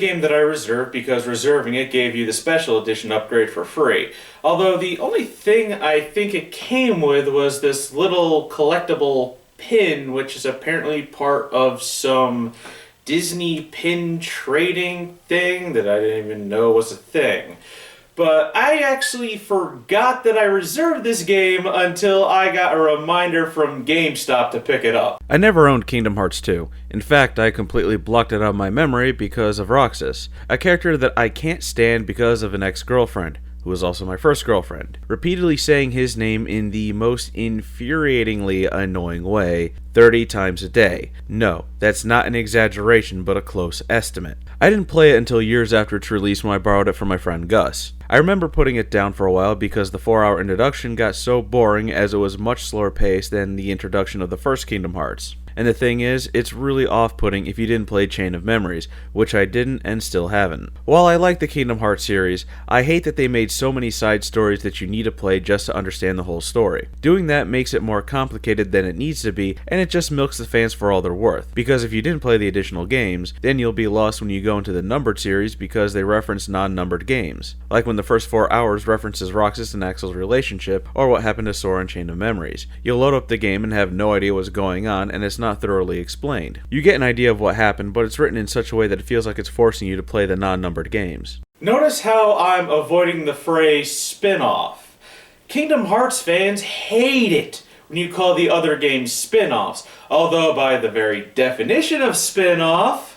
game that I reserved because reserving it gave you the special edition upgrade for free. Although the only thing I think it came with was this little collectible pin, which is apparently part of some Disney pin trading thing that I didn't even know was a thing. But I actually forgot that I reserved this game until I got a reminder from GameStop to pick it up. I never owned Kingdom Hearts 2. In fact, I completely blocked it out of my memory because of Roxas, a character that I can't stand because of an ex-girlfriend, who was also my first girlfriend, repeatedly saying his name in the most infuriatingly annoying way 30 times a day. No, that's not an exaggeration, but a close estimate. I didn't play it until years after its release when I borrowed it from my friend Gus. I remember putting it down for a while because the 4-hour introduction got so boring as it was much slower paced than the introduction of the first Kingdom Hearts. And the thing is, it's really off-putting if you didn't play Chain of Memories, which I didn't and still haven't. While I like the Kingdom Hearts series, I hate that they made so many side stories that you need to play just to understand the whole story. Doing that makes it more complicated than it needs to be, and it just milks the fans for all they're worth. Because if you didn't play the additional games, then you'll be lost when you go into the numbered series because they reference non-numbered games. Like when the first 4 hours references Roxas and Axel's relationship, or what happened to Sora in Chain of Memories. You'll load up the game and have no idea what's going on, and it's not thoroughly explained. You get an idea of what happened, but it's written in such a way that it feels like it's forcing you to play the non-numbered games. Notice how I'm avoiding the phrase spin-off. Kingdom Hearts fans hate it when you call the other games spin-offs, although by the very definition of spin-off...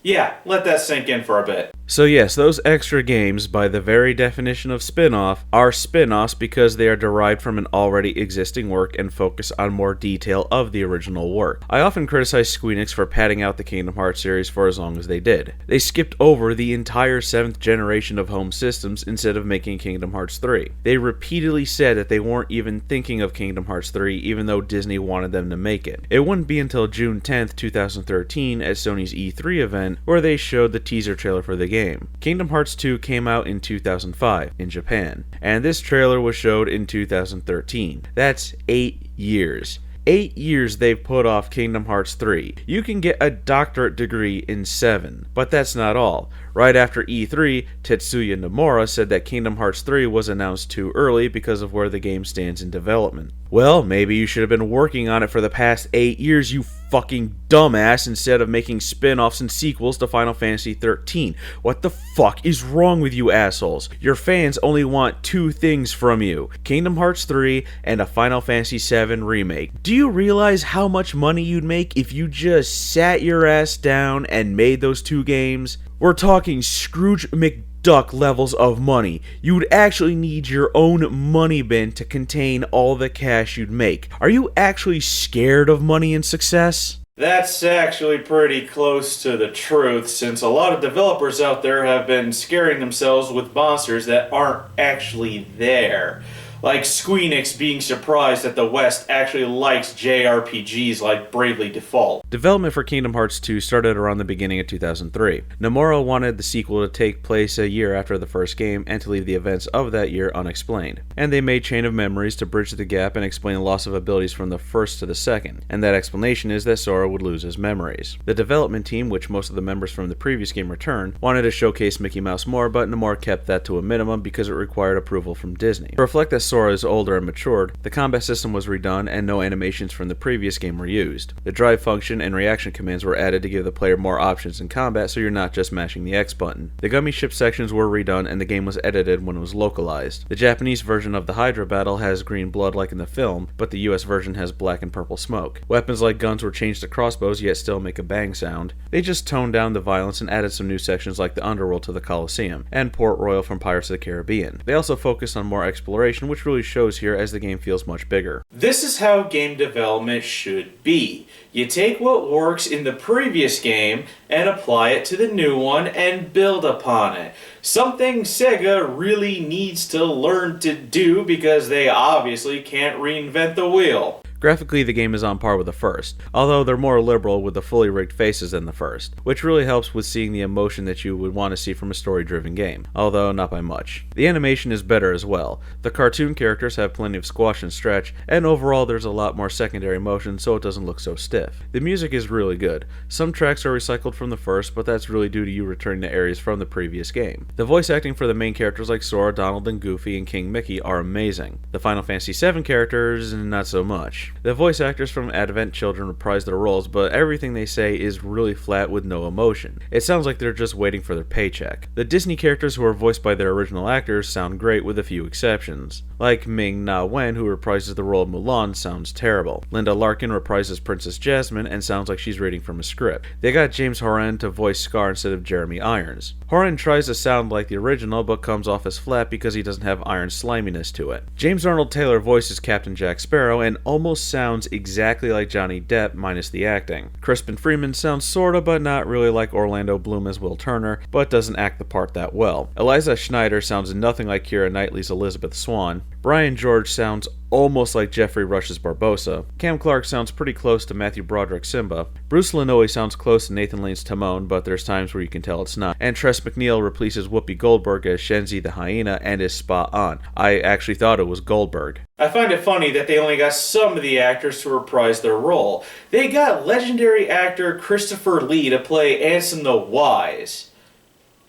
Yeah, let that sink in for a bit. So yes, those extra games, by the very definition of spin-off, are spin-offs because they are derived from an already existing work and focus on more detail of the original work. I often criticize Squeenix for padding out the Kingdom Hearts series for as long as they did. They skipped over the entire 7th generation of home systems instead of making Kingdom Hearts 3. They repeatedly said that they weren't even thinking of Kingdom Hearts 3 even though Disney wanted them to make it. It wouldn't be until June 10th, 2013 at Sony's E3 event where they showed the teaser trailer for the game. Kingdom Hearts 2 came out in 2005 in Japan, and this trailer was showed in 2013. That's 8 years. 8 years they've put off Kingdom Hearts 3. You can get a doctorate degree in 7, but that's not all. Right after E3, Tetsuya Nomura said that Kingdom Hearts 3 was announced too early because of where the game stands in development. Well, maybe you should have been working on it for the past 8 years, you fucking dumbass, instead of making spin-offs and sequels to Final Fantasy XIII. What the fuck is wrong with you assholes? Your fans only want 2 things from you: Kingdom Hearts 3 and a Final Fantasy VII remake. Do you realize how much money you'd make if you just sat your ass down and made those 2 games? We're talking Scrooge McDuck levels of money. You would actually need your own money bin to contain all the cash you'd make. Are you actually scared of money and success? That's actually pretty close to the truth, since a lot of developers out there have been scaring themselves with monsters that aren't actually there. Like Squeenix being surprised that the West actually likes JRPGs like Bravely Default. Development for Kingdom Hearts 2 started around the beginning of 2003. Nomura wanted the sequel to take place a year after the first game and to leave the events of that year unexplained. And they made Chain of Memories to bridge the gap and explain the loss of abilities from the first to the second. And that explanation is that Sora would lose his memories. The development team, which most of the members from the previous game returned, wanted to showcase Mickey Mouse more, but Nomura kept that to a minimum because it required approval from Disney. To reflect that Sora is older and matured, the combat system was redone and no animations from the previous game were used. The drive function and reaction commands were added to give the player more options in combat so you're not just mashing the X button. The gummy ship sections were redone and the game was edited when it was localized. The Japanese version of the Hydra battle has green blood like in the film, but the US version has black and purple smoke. Weapons like guns were changed to crossbows yet still make a bang sound. They just toned down the violence and added some new sections like the Underworld to the Colosseum, and Port Royal from Pirates of the Caribbean. They also focused on more exploration, which really shows here as the game feels much bigger. This is how game development should be. You take what works in the previous game and apply it to the new one and build upon it. Something Sega really needs to learn to do because they obviously can't reinvent the wheel. Graphically, the game is on par with the first, although they're more liberal with the fully rigged faces than the first, which really helps with seeing the emotion that you would want to see from a story-driven game, although not by much. The animation is better as well. The cartoon characters have plenty of squash and stretch, and overall there's a lot more secondary motion so it doesn't look so stiff. The music is really good. Some tracks are recycled from the first, but that's really due to you returning to areas from the previous game. The voice acting for the main characters like Sora, Donald, and Goofy, and King Mickey are amazing. The Final Fantasy VII characters, not so much. The voice actors from Advent Children reprise their roles, but everything they say is really flat with no emotion. It sounds like they're just waiting for their paycheck. The Disney characters who are voiced by their original actors sound great with a few exceptions. Like Ming-Na Wen, who reprises the role of Mulan, sounds terrible. Linda Larkin reprises Princess Jasmine and sounds like she's reading from a script. They got James Horan to voice Scar instead of Jeremy Irons. Horan tries to sound like the original but comes off as flat because he doesn't have Irons' sliminess to it. James Arnold Taylor voices Captain Jack Sparrow and almost sounds exactly like Johnny Depp minus the acting. Crispin Freeman sounds sorta but not really like Orlando Bloom as Will Turner, but doesn't act the part that well. Eliza Schneider sounds nothing like Keira Knightley's Elizabeth Swann. Brian George sounds almost like Jeffrey Rush's Barbossa. Cam Clark sounds pretty close to Matthew Broderick's Simba. Bruce Lanoe sounds close to Nathan Lane's Timon, but there's times where you can tell it's not. And Tress MacNeille replaces Whoopi Goldberg as Shenzi the hyena and is spot on. I actually thought it was Goldberg. I find it funny that they only got some of the actors to reprise their role. They got legendary actor Christopher Lee to play Ansem the Wise.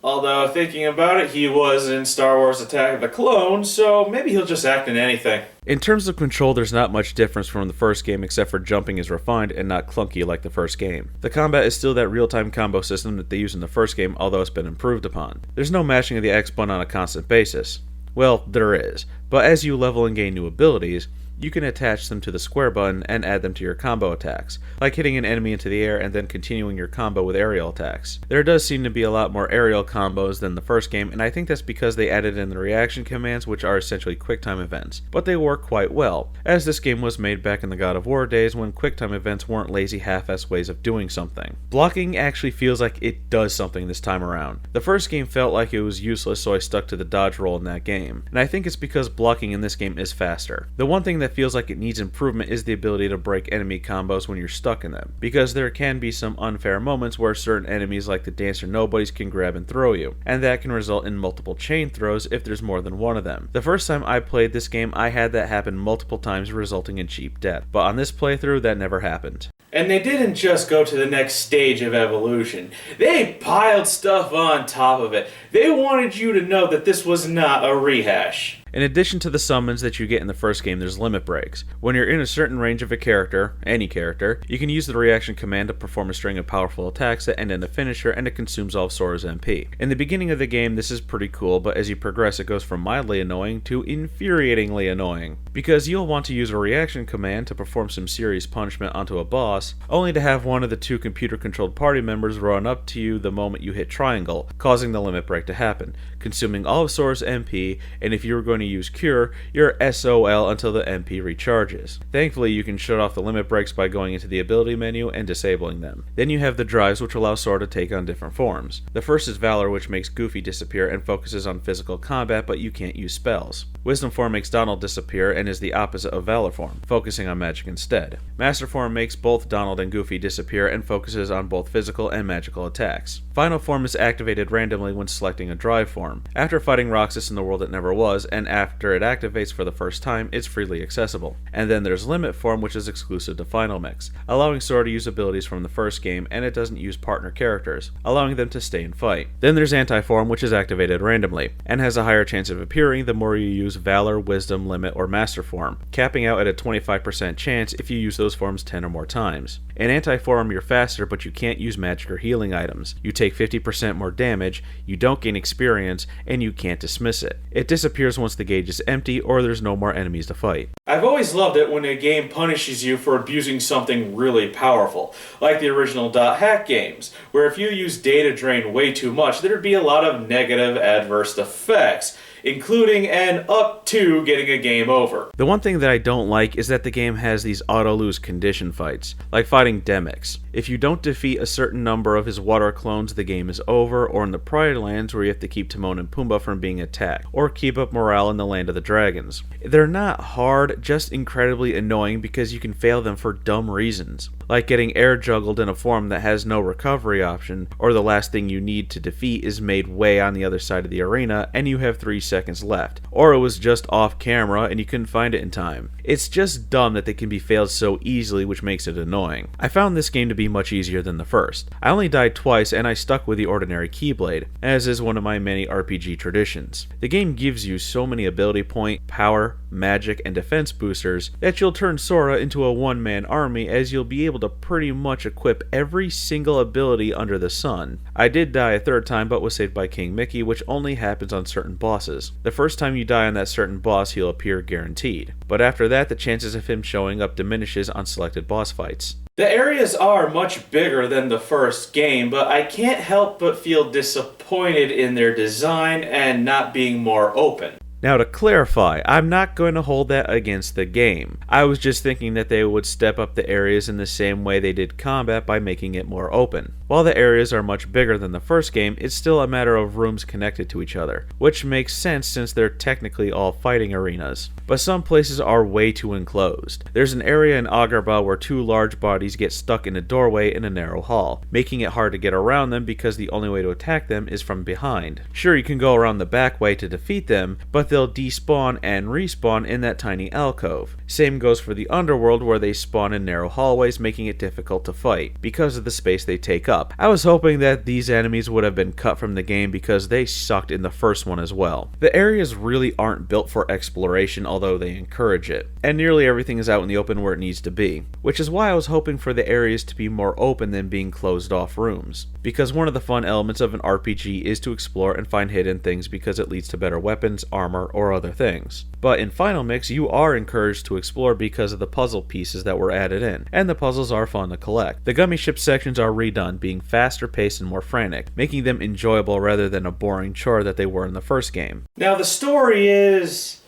Although, thinking about it, he was in Star Wars Attack of the Clones, so maybe he'll just act in anything. In terms of control, there's not much difference from the first game except for jumping is refined and not clunky like the first game. The combat is still that real-time combo system that they used in the first game, although it's been improved upon. There's no mashing of the X button on a constant basis. Well, there is, but as you level and gain new abilities, you can attach them to the square button and add them to your combo attacks, like hitting an enemy into the air and then continuing your combo with aerial attacks. There does seem to be a lot more aerial combos than the first game, and I think that's because they added in the reaction commands, which are essentially QuickTime events, but they work quite well, as this game was made back in the God of War days when QuickTime events weren't lazy half-ass ways of doing something. Blocking actually feels like it does something this time around. The first game felt like it was useless, so I stuck to the dodge roll in that game, and I think it's because blocking in this game is faster. The one thing that feels like it needs improvement is the ability to break enemy combos when you're stuck in them, because there can be some unfair moments where certain enemies like the Dancer Nobodies can grab and throw you, and that can result in multiple chain throws if there's more than one of them. The first time I played this game, I had that happen multiple times, resulting in cheap death, but on this playthrough that never happened. And they didn't just go to the next stage of evolution. They piled stuff on top of it. They wanted you to know that this was not a rehash. In addition to the summons that you get in the first game, there's limit breaks. When you're in a certain range of a character, any character, you can use the reaction command to perform a string of powerful attacks that end in a finisher, and it consumes all of Sora's MP. In the beginning of the game, this is pretty cool, but as you progress, it goes from mildly annoying to infuriatingly annoying, because you'll want to use a reaction command to perform some serious punishment onto a boss, only to have one of the two computer-controlled party members run up to you the moment you hit triangle, causing the limit break to happen, consuming all of Sora's MP, and if you were going to use Cure, you're SOL until the MP recharges. Thankfully, you can shut off the limit breaks by going into the ability menu and disabling them. Then you have the drives, which allow Sora to take on different forms. The first is Valor, which makes Goofy disappear and focuses on physical combat, but you can't use spells. Wisdom Form makes Donald disappear and is the opposite of Valor Form, focusing on magic instead. Master Form makes both Donald and Goofy disappear and focuses on both physical and magical attacks. Final Form is activated randomly when selecting a drive form. After fighting Roxas in the world that never was, and after it activates for the first time, it's freely accessible. And then there's Limit Form, which is exclusive to Final Mix, allowing Sora to use abilities from the first game, and it doesn't use partner characters, allowing them to stay and fight. Then there's Anti-Form, which is activated randomly, and has a higher chance of appearing the more you use Valor, Wisdom, Limit, or Master Form, capping out at a 25% chance if you use those forms 10 or more times. In Anti-Form, you're faster, but you can't use magic or healing items. You take 50% more damage, you don't gain experience, and you can't dismiss it. It disappears once the gauge is empty or there's no more enemies to fight. I've always loved it when a game punishes you for abusing something really powerful, like the original .hack games, where if you use data drain way too much, there'd be a lot of negative adverse effects. including and up to getting a game over. The one thing that I don't like is that the game has these auto-lose condition fights, like fighting Demyx. If you don't defeat a certain number of his water clones, the game is over, or in the Pride Lands where you have to keep Timon and Pumbaa from being attacked, or keep up morale in the Land of the Dragons. They're not hard, just incredibly annoying because you can fail them for dumb reasons, like getting air juggled in a form that has no recovery option, or the last thing you need to defeat is made way on the other side of the arena and you have 3 seconds left, or it was just off camera and you couldn't find it in time. It's just dumb that they can be failed so easily, which makes it annoying. I found this game to be much easier than the first. I only died twice and I stuck with the ordinary Keyblade, as is one of my many RPG traditions. The game gives you so many ability point, power, magic, and defense boosters that you'll turn Sora into a one-man army, as you'll be able to pretty much equip every single ability under the sun. I did die a third time but was saved by King Mickey, which only happens on certain bosses. The first time you die on that certain boss, he'll appear guaranteed, but after that the chances of him showing up diminishes on selected boss fights. The areas are much bigger than the first game, but I can't help but feel disappointed in their design and not being more open. Now to clarify, I'm not going to hold that against the game. I was just thinking that they would step up the areas in the same way they did combat by making it more open. While the areas are much bigger than the first game, it's still a matter of rooms connected to each other, which makes sense since they're technically all fighting arenas. But some places are way too enclosed. There's an area in Agrabah where 2 large bodies get stuck in a doorway in a narrow hall, making it hard to get around them because the only way to attack them is from behind. Sure, you can go around the back way to defeat them, but they'll despawn and respawn in that tiny alcove. Same goes for the underworld, where they spawn in narrow hallways, making it difficult to fight because of the space they take up. I was hoping that these enemies would have been cut from the game because they sucked in the first one as well. The areas really aren't built for exploration, although they encourage it, and nearly everything is out in the open where it needs to be, which is why I was hoping for the areas to be more open than being closed off rooms, because one of the fun elements of an RPG is to explore and find hidden things because it leads to better weapons, armor, or other things. But in Final Mix, you are encouraged to explore because of the puzzle pieces that were added in, and the puzzles are fun to collect. The gummy ship sections are redone, being faster paced and more frantic, making them enjoyable rather than a boring chore that they were in the first game. Now the story is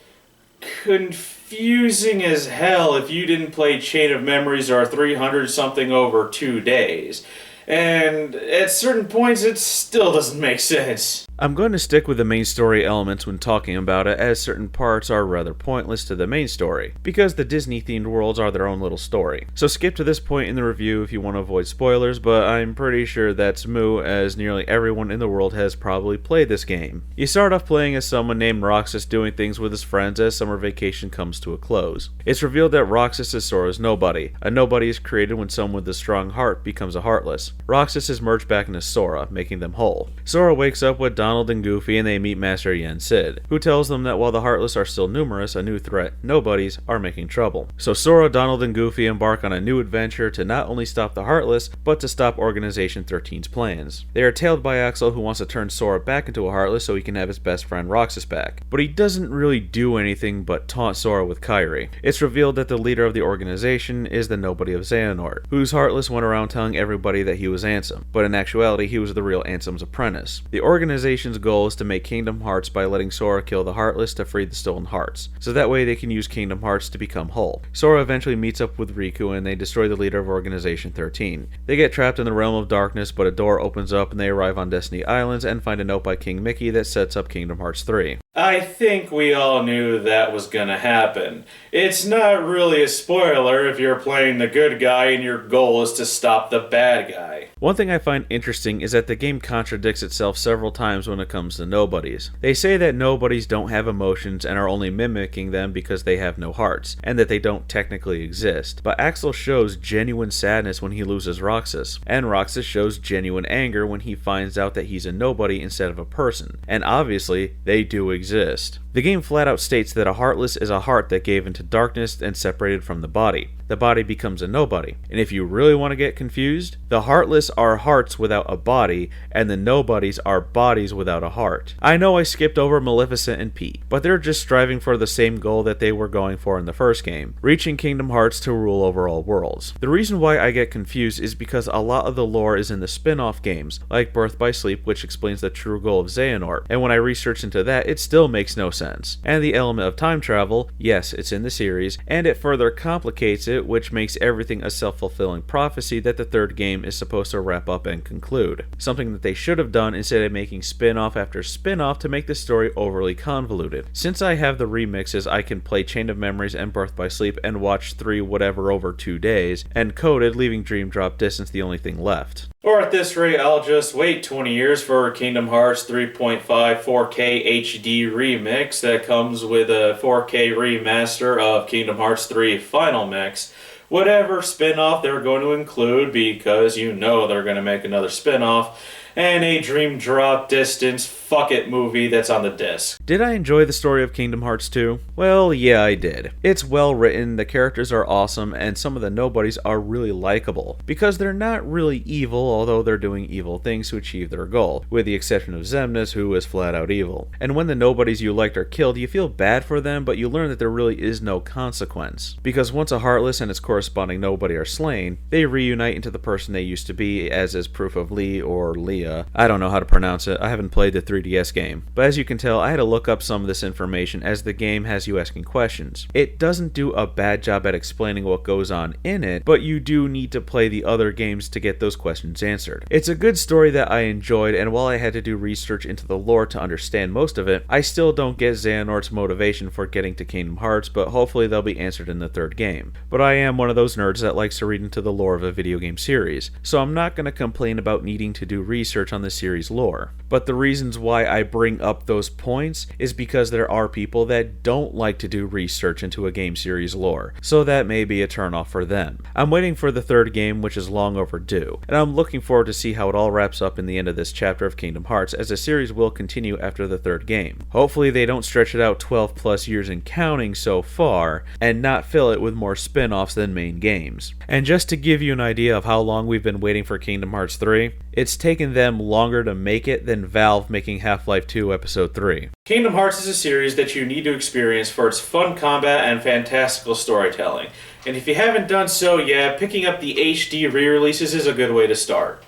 confusing as hell if you didn't play Chain of Memories or 300 something over 2 days. And at certain points it still doesn't make sense. I'm going to stick with the main story elements when talking about it, as certain parts are rather pointless to the main story, because the Disney-themed worlds are their own little story. So skip to this point in the review if you want to avoid spoilers, but I'm pretty sure that's moo, as nearly everyone in the world has probably played this game. You start off playing as someone named Roxas doing things with his friends as summer vacation comes to a close. It's revealed that Roxas is Sora's nobody. A nobody is created when someone with a strong heart becomes a heartless. Roxas is merged back into Sora, making them whole. Sora wakes up with Donald and Goofy, and they meet Master Yen Sid, who tells them that while the Heartless are still numerous, a new threat, nobodies, are making trouble. So Sora, Donald, and Goofy embark on a new adventure to not only stop the Heartless, but to stop Organization 13's plans. They are tailed by Axel, who wants to turn Sora back into a Heartless so he can have his best friend Roxas back. But he doesn't really do anything but taunt Sora with Kairi. It's revealed that the leader of the organization is the nobody of Xehanort, whose Heartless went around telling everybody that he was Ansem, but in actuality he was the real Ansem's apprentice. The organization's goal is to make Kingdom Hearts by letting Sora kill the Heartless to free the stolen hearts, so that way they can use Kingdom Hearts to become whole. Sora eventually meets up with Riku and they destroy the leader of Organization 13. They get trapped in the realm of darkness, but a door opens up and they arrive on Destiny Islands and find a note by King Mickey that sets up Kingdom Hearts 3. I think we all knew that was gonna happen. It's not really a spoiler if you're playing the good guy and your goal is to stop the bad guy. One thing I find interesting is that the game contradicts itself several times when it comes to nobodies. They say that nobodies don't have emotions and are only mimicking them because they have no hearts, and that they don't technically exist. But Axel shows genuine sadness when he loses Roxas, and Roxas shows genuine anger when he finds out that he's a nobody instead of a person. And obviously, they do exist. The game flat out states that a Heartless is a heart that gave into darkness and separated from the body. the body becomes a nobody. And if you really want to get confused, the heartless are hearts without a body, and the nobodies are bodies without a heart. I know I skipped over Maleficent and Pete, but they're just striving for the same goal that they were going for in the first game, reaching Kingdom Hearts to rule over all worlds. The reason why I get confused is because a lot of the lore is in the spin-off games, like Birth by Sleep, which explains the true goal of Xehanort, and when I research into that, it still makes no sense. And the element of time travel, yes, it's in the series, and it further complicates it, which makes everything a self-fulfilling prophecy that the third game is supposed to wrap up and conclude. Something that they should have done instead of making spin-off after spin-off to make the story overly convoluted. Since I have the remixes, I can play Chain of Memories and Birth by Sleep and watch 3 whatever over 2 days, and coded, leaving Dream Drop Distance the only thing left. Or at this rate, I'll just wait 20 years for Kingdom Hearts 3.5 4K HD remix that comes with a 4K remaster of Kingdom Hearts 3 Final Mix. Whatever spin-off they're going to include, because you know they're going to make another spin-off, and a Dream Drop Distance fuck it movie that's on the disc. Did I enjoy the story of Kingdom Hearts 2? Well, yeah, I did. It's well written, the characters are awesome, and some of the nobodies are really likable, because they're not really evil, although they're doing evil things to achieve their goal, with the exception of Xemnas, who is flat out evil. And when the nobodies you liked are killed, you feel bad for them, but you learn that there really is no consequence. Because once a Heartless and its corresponding nobody are slain, they reunite into the person they used to be, as is proof of Lee or Leah. I don't know how to pronounce it, I haven't played the 3DS game. But as you can tell, I had to look up some of this information as the game has you asking questions. It doesn't do a bad job at explaining what goes on in it, but you do need to play the other games to get those questions answered. It's a good story that I enjoyed, and while I had to do research into the lore to understand most of it, I still don't get Xehanort's motivation for getting to Kingdom Hearts, but hopefully they'll be answered in the third game. But I am one of those nerds that likes to read into the lore of a video game series, so I'm not going to complain about needing to do research on the series lore. But the reasons why I bring up those points is because there are people that don't like to do research into a game series lore, so that may be a turnoff for them. I'm waiting for the third game, which is long overdue, and I'm looking forward to see how it all wraps up in the end of this chapter of Kingdom Hearts, as the series will continue after the third game. Hopefully they don't stretch it out 12 plus years and counting so far, and not fill it with more spin-offs than main games. And just to give you an idea of how long we've been waiting for Kingdom Hearts 3, it's taken them longer to make it than Valve making Half-Life 2 Episode 3. Kingdom Hearts is a series that you need to experience for its fun combat and fantastical storytelling. And if you haven't done so yet, picking up the HD re-releases is a good way to start.